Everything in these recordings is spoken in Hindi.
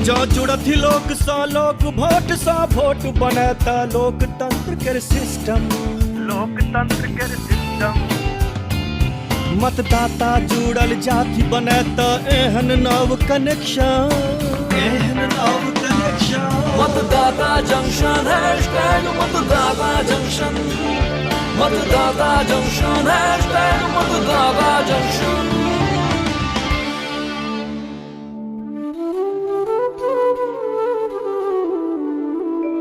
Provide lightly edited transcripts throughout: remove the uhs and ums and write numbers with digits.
जो जुड़त ही लोक सा लोक वोट सा वोट बनता लोकतंत्र के सिस्टम मतदाता जुड़ल जाति बनता एहन नव कनेक्शन मतदाता जंक्शन हैशटैग मतदाता जंक्शन मतदाता जंक्शन हैशटैग मतदाता जंक्शन।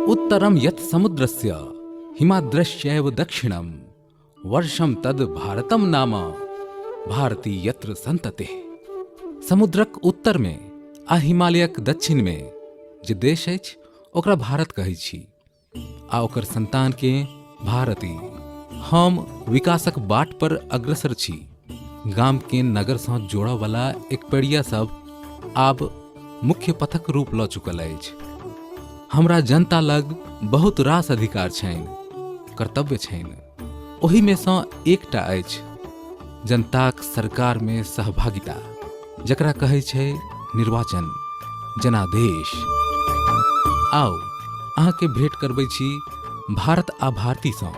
उत्तरम यत् समुद्रस्य हिमाद्रश्चैव दक्षिणम वर्षम तद भारतम नाम भारती यत्र संतते। समुद्रक उत्तर में आ हिमालयक दक्षिण में जे देश अछि ओकरा भारत कहै छी आ ओकर संतान के भारती। हम विकासक बाट पर अग्रसर छी। गाम के नगर सँ जोड़ऽ वाला एक पेड़िया सब आब मुख्य पथक रूप लऽ चुकल अछि। हमरा जनता लग बहुत रास अधिकार छनि, कर्तव्य छनि। ओहि में सँ एकटा अछि जनताक सरकार में सहभागिता, जकरा कहै छै निर्वाचन, जनादेश। आओ अहाँ के भेंट करबै छी भारत आ भारती सँ,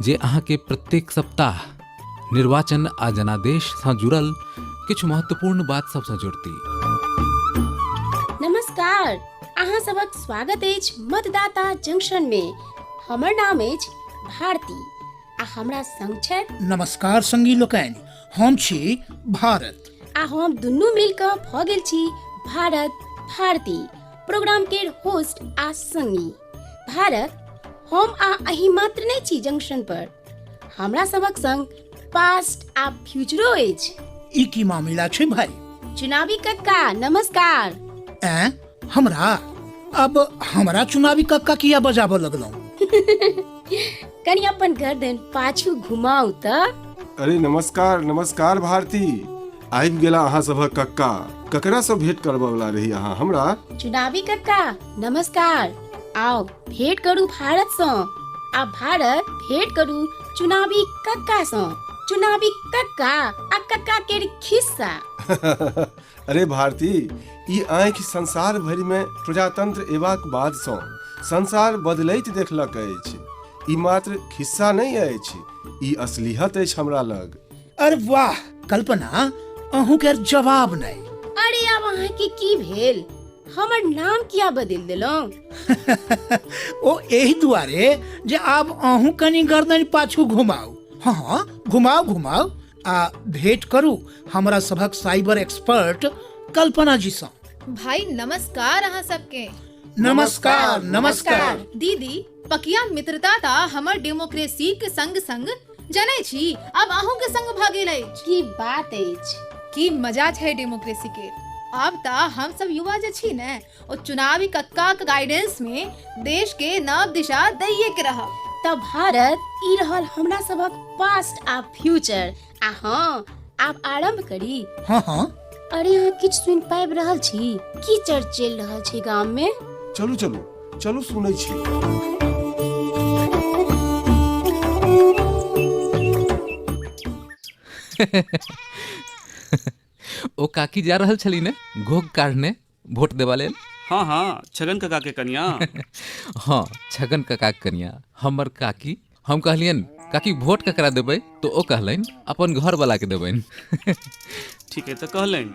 जे अहाँ के प्रत्येक सप्ताह निर्वाचन आ जनादेश सँ जुड़ल किछु महत्वपूर्ण बात सब सँ जोड़ती। नमस्कार, अहाँ सबक स्वागत अछि मतदाता जंक्शन में। हमर नाम अछि भारती आ हमरा संग छथि। नमस्कार संगी लोकनि, हम छी भारत आ हम दुनू मिलकर भऽ गेल छी भारत भारती प्रोग्राम के होस्ट आ संगी। भारत, हम आ अही मात्र नहि छी जंक्शन पर, हमरा सबक संग पास्ट आ फ्यूचरो अछि। ई की मामला छै भाई? चुनावी कक्का नमस्कार। हमरा अब हमरा चुनावी कक्का किया बजाबऽ लगलौं? कनी अपन गर्दन पाछू घुमाऊ तऽ। अरे नमस्कार नमस्कार भारती, आबि गेला अहाँ सभक कक्का। ककरा सँ भेंट करबऽ वाला रही अहाँ हमरा? चुनावी कक्का नमस्कार। आओ भेंट करू भारत सँ आ भारत भेंट करू चुनावी कक्का सँ। चुनावी कक्का आ कक्का के खिस्सा। अरे भारती, ई आँखि संसार भरि में प्रजातंत्र एबाक बाद सँ संसार बदलैत देखलक अछि। ई मात्र खिस्सा नहीं अछि, ई असलियत अछि हमरा लग। अरे वाह कल्पना, अहूँ के जवाब नहीं। अरे अब अहाँ के की भेल? हमर नाम किया बदल देलौं? ओ एही दुआरे जे आब अहूँ कनी गर्दन पाछू घुमाऊ। हाँ घुमाऊ घुमाऊ आ भेंट करू हमरा सभक साइबर एक्सपर्ट कल्पना जी सँ। भाई नमस्कार अहाँ सबके। नमस्कार नमस्कार। दीदी, पकिया मित्रता ता हमर डेमोक्रेसी के संग संग जनै छी अब अहूँ के संग भ गेल अछि। की बात अछि? की मजा छै डेमोक्रेसी के। अब ता हम सब युवा जे छी ने, ओ चुनावी कक्का के गाइडेंस में देश के नव दिशा दैये के रहब। तब भारत ई रहल हमरा सबक पास्ट आ फ्यूचर। आ हाँ, आप आरंभ करी। हाँ हाँ। अरे यहाँ किछ सुन पाबि रहल छी? की चर्चा चलि रहल छै गाम में? चलू चलू चलू सुनै छी। ओ काकी जा रहल छली ने घोग काढ़ने वोट देवा लेल। हाँ हाँ, छगन काका के कन्या। हाँ, छगन काका के कन्या हमर काकी। हम कहलियन काकी वोट ककरा देबै, तो ओ कहलन अपन घर वाला के देबैन। ठीक है तो कहलन।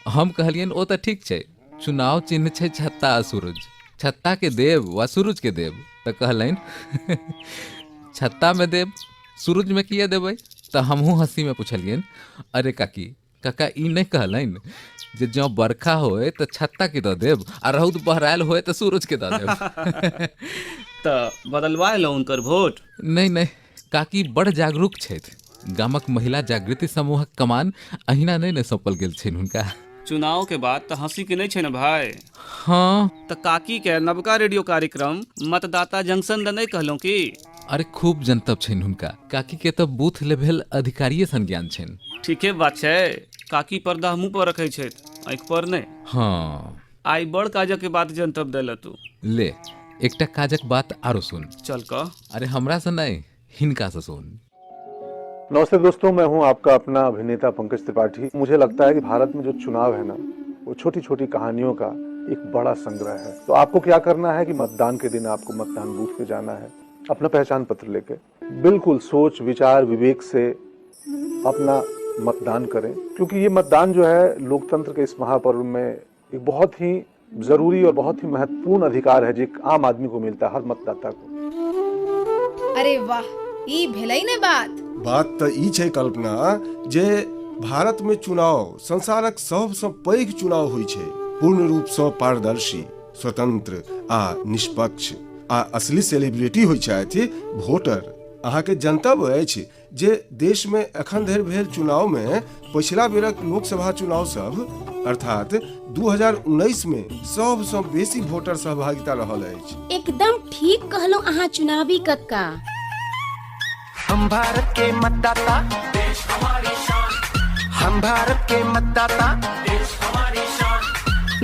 हम कहलियन ओ तो ठीक छै, चुनाव चिन्ह छै छत्ता आ सूरज, छत्ता के देव वा सूरज के देव। तो कहलन छत्ता में देव, सूरज में किया देबै? तो हमहू हंसी में पूछलियन अरे काकी, काका ई नहीं कहलन जे जँ बरखा होए तो छत्ता के दऽ देब आ रौद बहरायल होए तो सूरज के दऽ देब। तो बदलवा लो उनकर वोट। नहीं नहीं, काकी बड़ जागरूक छथि। गामक महिला जागृति समूहक कमान अहिना नहीं ने सौंपल गेल छनि हुनका। चुनाव के बाद तो हंसी के नहीं छे ना भाई। हाँ तो काकी के नवका रेडियो कार्यक्रम मतदाता जंक्शन ल नहीं कहलो की? अरे खूब जनतब छनि हुनका। काकी के तो बूथ लेवल अधिकारिये सन ज्ञान छनि। ठीके बात छै, काकी पर्दा मुंह पर रखे छै, आँख पर नहीं। हाँ, आई बड़ काजक के बात जनतब देला तू। ले एकटा काजक बात आरो सुन। चल कह। अरे हमरा से नहीं, हिनका से सुन। नमस्ते दोस्तों, मैं हूं आपका अपना अभिनेता पंकज त्रिपाठी। मुझे लगता है कि भारत में जो चुनाव है ना, वो छोटी छोटी कहानियों का एक बड़ा संग्रह है। तो आपको क्या करना है कि मतदान के दिन आपको मतदान बूथ पे जाना है, अपना पहचान पत्र लेके बिल्कुल सोच विचार विवेक से अपना मतदान करें, क्योंकि ये मतदान जो है लोकतंत्र के इस महापर्व में एक बहुत ही जरूरी और बहुत ही महत्वपूर्ण अधिकार है जो एक आम आदमी को मिलता है, हर मतदाता को। अरे वाह, ई भेलै ने बात तऽ ई छै कल्पना जे भारत में चुनाव संसारक सबसँ पैघ चुनाव होइ छै, पूर्ण रूपसँ पारदर्शी, स्वतंत्र आ निष्पक्ष। आ असली सेलिब्रिटी होइ छथि वोटर। अहाँके जनतब अछि जे देश में एखन धरि भेल चुनाव में पिछला बेरक लोकसभा चुनाव सब अर्थात 2019 में सबसँ बेसी वोटर सहभागिता रहल अछि। एकदम ठीक कहलौं अहाँ चुनावी कक्का। हम भारत के मतदाता, देश हमारी शान। हम भारत के मतदाता, देश हमारी शान।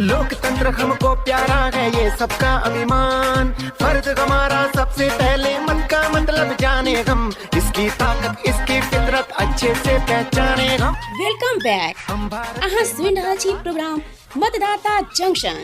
लोकतंत्र हमको प्यारा है, ये सबका अभिमान। फर्ज हमारा सबसे पहले मन का मतलब जाने हम, इसकी ताकत इसकी फितरत अच्छे से पहचाने हम। Welcome back. अहाँ सुनि रहल छी प्रोग्राम मतदाता जंक्शन।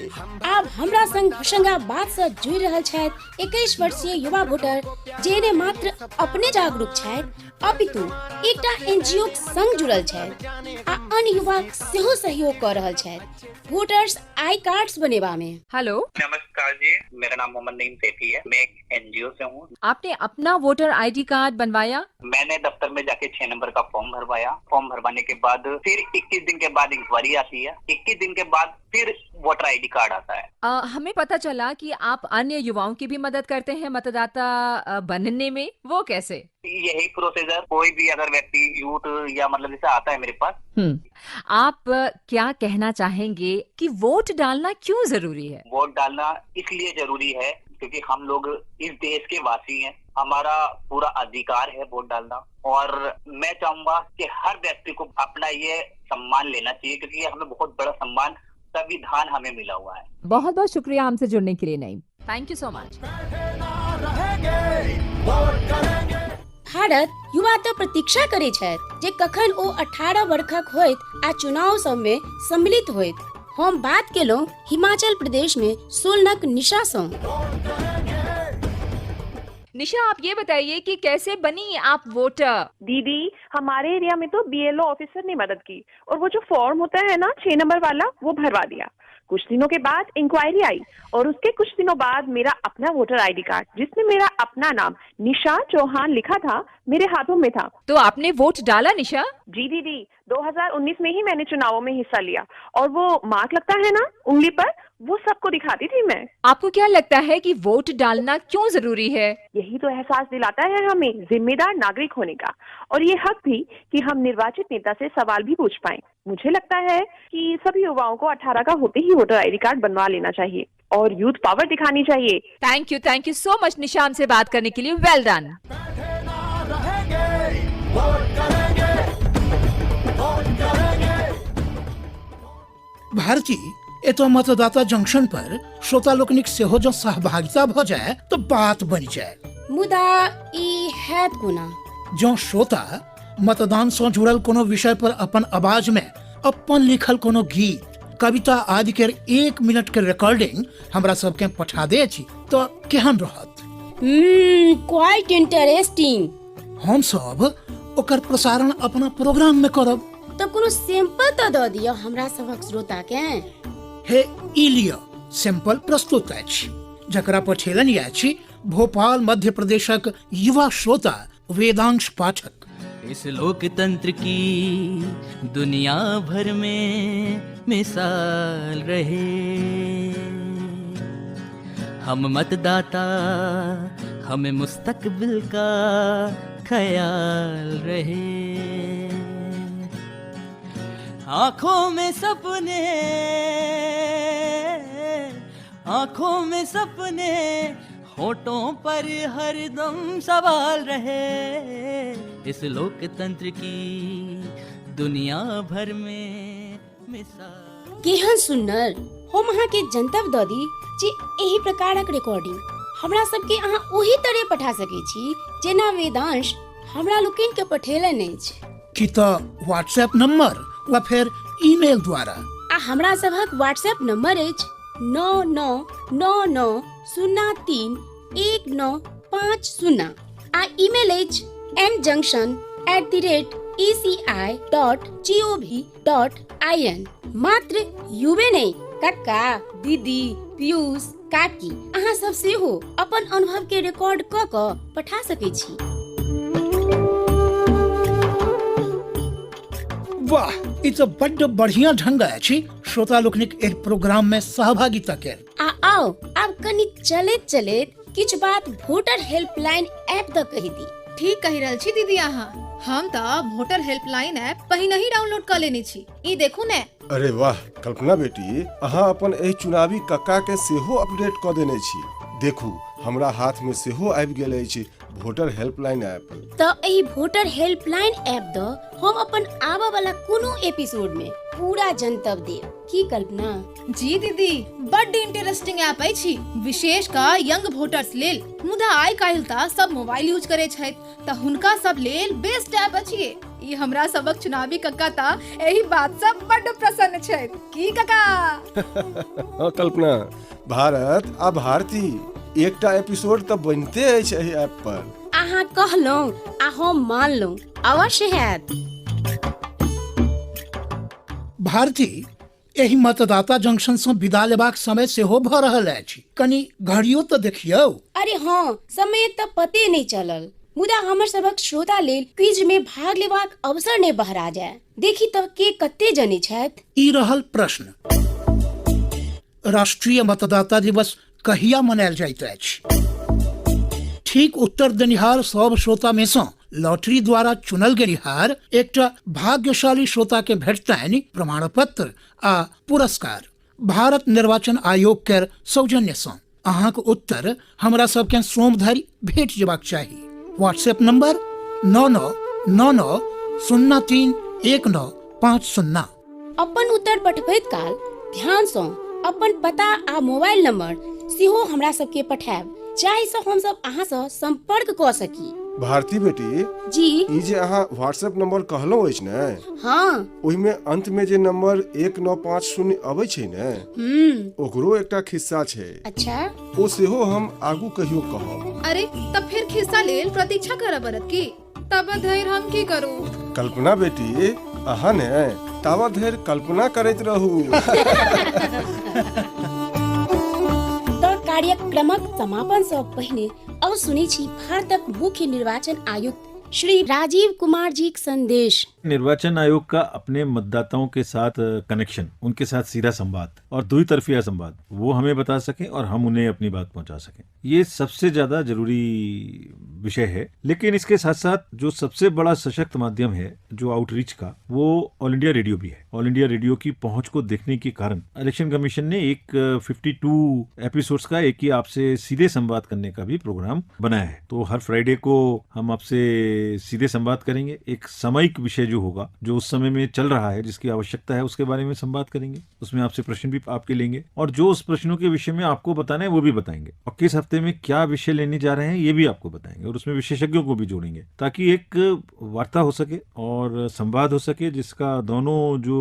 आब हमरा संग होशंगाबाद से जुड़ि रहल छथि 21 वर्षीय युवा वोटर जे ने मात्र अपने जागरूक छथि अपितु एकटा एनजीओ संग जुड़ल छथि आ अन्य युवा सेहो सहयोग कर रहल छथि वोटर्स आई कार्ड्स बनेबा में। हेलो, नमस्कार जी, मेरा नाम मोहम्मद नईम सेठी है, मैं एक एनजीओ से हूँ। आपने अपना वोटर आईडी कार्ड बनवाया? मैंने दफ्तर में जाके 6 नंबर का फॉर्म भरवाया। फॉर्म भरवाने के बाद फिर 21 दिन के बाद इंक्वायरी आती है, 21 दिन के बाद फिर वोटर आईडी कार्ड आता है। हमें पता चला कि आप अन्य युवाओं की भी मदद करते हैं मतदाता बनने में, वो कैसे? यही प्रोसीजर, कोई भी अगर व्यक्ति यूथ या मतलब जैसे आता है मेरे पास। आप क्या कहना चाहेंगे कि वोट डालना क्यों जरूरी है? वोट डालना इसलिए जरूरी है क्योंकि हम लोग इस देश के वासी हैं, हमारा पूरा अधिकार है वोट डालना। और मैं चाहूंगा कि हर व्यक्ति को अपना ये सम्मान लेना चाहिए क्योंकि ये हमें बहुत बड़ा सम्मान संविधान हमें मिला हुआ है। बहुत बहुत शुक्रिया हमसे जुड़ने के लिए Naeem, thank you so much. Bharat युवा तो प्रतीक्षा करे छथि जे कखन ओ 18 वर्षक होइत आ चुनाव सब में सम्मिलित होइत। हम बात केलौं हिमाचल प्रदेश में सोलनक निशा सँ। निशा, आप ये बताइए कि कैसे बनी आप वोटर? दीदी, हमारे एरिया में तो बीएलओ ऑफिसर ने मदद की और वो जो फॉर्म होता है ना 6 नंबर वाला, वो भरवा दिया। कुछ दिनों के बाद इंक्वायरी आई और उसके कुछ दिनों बाद मेरा अपना वोटर आईडी कार्ड जिसमें मेरा अपना नाम निशा चौहान लिखा था मेरे हाथों में था। तो आपने वोट डाला निशा? जी दीदी, 2019 में ही मैंने चुनावों में हिस्सा लिया और वो मार्क लगता है ना उंगली पर, वो सबको दिखाती थी मैं। आपको क्या लगता है कि वोट डालना क्यों जरूरी है? यही तो एहसास दिलाता है हमें जिम्मेदार नागरिक होने का और ये हक भी कि हम निर्वाचित नेता से सवाल भी पूछ पाएं। मुझे लगता है कि सभी युवाओं को 18 का होते ही वोटर आईडी कार्ड बनवा लेना चाहिए और यूथ पावर दिखानी चाहिए। थैंक यू सो मच निशा, हमसे बात करने के लिए। Well done. भारती एतो मतदाता जंक्शन पर श्रोता लोकनिक सेहो जो सहभागिता भ जाए तो बात बन जाए। मुदा ई हैत कोना? जो श्रोता मतदान से जुड़ल कोनो विषय पर अपन आवाज में अपन लिखल कोनो गीत, कविता आदि के 1 मिनट के रिकॉर्डिंग हमरा सबके पठा दे छी तो केहन रहत? Quite interesting. हम सब ओकर प्रसारण अपना प्रोग्राम में करब। तो कोनो सैंपल तो द दियो हमरा सबक श्रोता के। हे इलिया सैंपल प्रस्तुत अछि जकरा पठेलन अछि भोपाल मध्य प्रदेशक युवा श्रोता वेदांश पाठक। इस लोकतंत्र की दुनिया भर में मिसाल रहे, हम मतदाता हमें मुस्तकबिल का ख्याल रहे। आँखों में सपने, आँखों में सपने, होठों पर हरदम सवाल रहे। इस लोकतंत्र की दुनिया भर में मिसाल। केहन सुंदर हम अहाँ के जनतब द दी जे एही प्रकारक रिकॉर्डिंग हमरा सबके अहाँ ओही तरह पठा सकै छी जेना वेदांश हमरा लोकनि के पठेलन अछि। कि त व्हाट्सएप नंबर वा फिर ईमेल द्वारा? आ हमरा सबक व्हाट्सएप नंबर अछि 9999031950 आ ईमेल अछि mjunction@eci.gov.in। मात्र युवे नहीं, कक्का, दीदी, पीयूष, काकी अहाँ सब सेहो अपन अनुभव के रिकॉर्ड क क पठा सकै छी। वाह, ई तो बड्ड बढ़िया ढंग अछि श्रोता लोकनिक एक प्रोग्राम में सहभागिता के। आओ अब कनी चलैत चलैत किछ बात वोटर हेल्पलाइन ऐप द कहि दी। ठीक कहि रहल छी दीदी अहाँ। हम त वोटर हेल्पलाइन ऐप पहिने ही डाउनलोड कर लेने छी। ई देखू ने। अरे वाह कल्पना बेटी, अहाँ अपन एहि चुनावी कक्का के सेहो अपडेट क देने छी। देखू हमरा हाथ में सेहो आबि गेल अछि वोटर हेल्पलाइन ऐप। त एही वोटर हेल्पलाइन ऐप द हम अपन आबा वाला कोनो एपिसोड में पूरा जनतब देब। की कल्पना? जी दीदी, बड्ड इंटरेस्टिंग ऐप अछि, विशेष का यंग वोटर्स लेल। मुदा आइ काल्हि त सब मोबाइल यूज करे छथि, त हुनका सब लेल बेस्ट ऐप अछि। ई हमरा सबक चुनावी कक्का त एही बात से बड्ड प्रसन्न छथि। की कक्का? कल्पना, भारत आ भारती एकटा एपिसोड त बनते अछि एहि ऐप पर। अहाँ कहलौं आ हम मानलौं, अवश्य हैत। भारती, एही मतदाता जंक्शन से विदा लेबाक समय सेहो भ रहल अछि, कनी घड़ियो तो देखियौ। अरे हाँ, समय त पते नहीं चलल। मुदा हमर सबक श्रोता लेल क्विज में भाग लेबाक अवसर ने बहरा जाए। देखी तब के कते जने छथि। ई रहल प्रश्न, राष्ट्रीय मतदाता दिवस कहिया मनायल जाइत अछि? ठीक उत्तर देनिहार सब श्रोता में से लॉटरी द्वारा चुनल गेनिहार एकटा भाग्यशाली श्रोता के भेटतनि प्रमाण पत्र आ पुरस्कार भारत निर्वाचन आयोग के सौजन्य से। अहाँ के उत्तर हमरा सबके सोम धरि भेट जेबाक चाही। WhatsApp number 9999031950। अपन उत्तर पठबैत काल ध्यान सँ अपन पता आ मोबाइल नंबर सेहो हमरा सबके पठाएब, जाहि सँ हम सब अहाँ सँ संपर्क क सकी। भारती बेटी जी, ई जे अहाँ व्हाट्सएप नंबर कहलौ अछि ने, हाँ, ओहि में अंत में जे नंबर 1950 अबै छै ने, ओकरो एकटा खिस्सा छै। अच्छा, ओ सेहो हम आगू कहियो कहब। अरे तब फिर खिस्सा लेल प्रतीक्षा करब पड़त की? तब धैर्य हम की करू? कल्पना बेटी, अहाँ ने तावा धैर्य कल्पना करैत रहू। कार्यक्रमक समापन से पहिने अब सुनै छी भारतक मुख्य निर्वाचन आयुक्त श्री राजीव कुमार जी का संदेश। निर्वाचन आयोग का अपने मतदाताओं के साथ कनेक्शन, उनके साथ सीधा संवाद और दुई तरफिया संवाद, वो हमें बता सकें और हम उन्हें अपनी बात पहुंचा सकें, ये सबसे ज्यादा जरूरी विषय है। लेकिन इसके साथ साथ जो सबसे बड़ा सशक्त माध्यम है जो आउटरीच का, वो ऑल इंडिया रेडियो भी है। ऑल इंडिया रेडियो की पहुंच को देखने के कारण इलेक्शन कमीशन ने एक 52 एपिसोड्स का एक ही आपसे सीधे संवाद करने का भी प्रोग्राम बनाया है। तो हर फ्राइडे को हम आपसे सीधे संवाद करेंगे। एक सामयिक विषय जो होगा, जो उस समय में चल रहा है, जिसकी आवश्यकता है, उसके बारे में संवाद करेंगे। उसमें आपसे प्रश्न भी आपके लेंगे और जो उस प्रश्नों के विषय में आपको बताना है वो भी बताएंगे, और किस हफ्ते में क्या विषय लेने जा रहे हैं ये भी आपको बताएंगे, और उसमें विशेषज्ञों को भी जोड़ेंगे ताकि एक वार्ता हो सके और संवाद हो सके, जिसका दोनों जो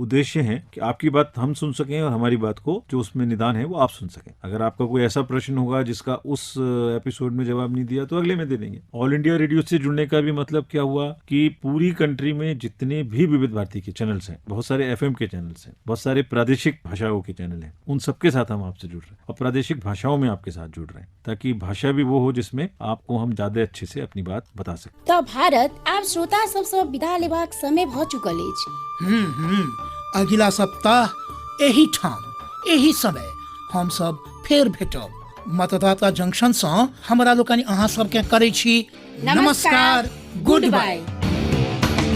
उद्देश्य है कि आपकी बात हम सुन सकें और हमारी बात को जो उसमें निदान है वो आप सुन सकें। अगर आपका कोई ऐसा प्रश्न होगा जिसका उस एपिसोड में जवाब नहीं दिया तो अगले में दे देंगे। ऑल इंडिया रेडियो से जुड़ने का भी मतलब क्या हुआ कि पूरी कंट्री में जितने भी विविध भारती के चैनल्स हैं, बहुत सारे एफएम के चैनल्स हैं, बहुत सारे प्रादेशिक भाषाओं के चैनल हैं, उन सबके साथ हम आपसे जुड़ रहे हैं और प्रादेशिक भाषाओं में आपके साथ जुड़ रहे हैं, ताकि भाषा भी वो हो जिसमें आपको हम ज्यादा अच्छे से अपनी बात बता सकें। तो भारत आप श्रोता सबसे विदा लेबाक समय भ चुकल अछि। अगिला सप्ताह यही ठाम यही समय हम सब फेर भेटब। मतदाता जंक्शन से हमरा लोकनि अहाँ सबके करै छी नमस्कार, गुड बाय।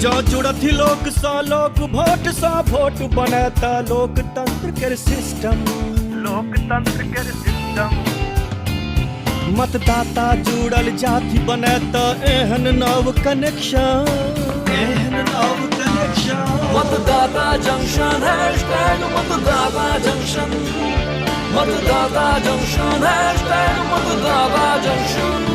जो जुड़थि लोक सा लोक, वोट सा वोट बनत लोकतंत्र के सिस्टम, लोकतंत्र के सिस्टम। मतदाता जुड़ल जाति बनत एहन नव कनेक्शन, एहन नव कनेक्शन। मतदाता जंक्शन हैशटैग मतदाता जंक्शन, मतदाता जंक्शन हैशटैग मतदाता जंक्शन।